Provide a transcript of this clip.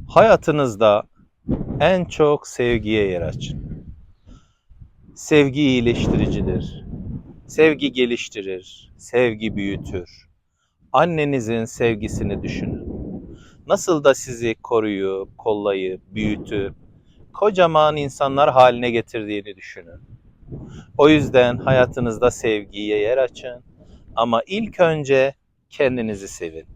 Hayatınızda en çok sevgiye yer açın. Sevgi iyileştiricidir. Sevgi geliştirir. Sevgi büyütür. Annenizin sevgisini düşünün. Nasıl da sizi koruyup, kollayıp, büyütüp, kocaman insanlar haline getirdiğini düşünün. O yüzden hayatınızda sevgiye yer açın. Ama ilk önce kendinizi sevin.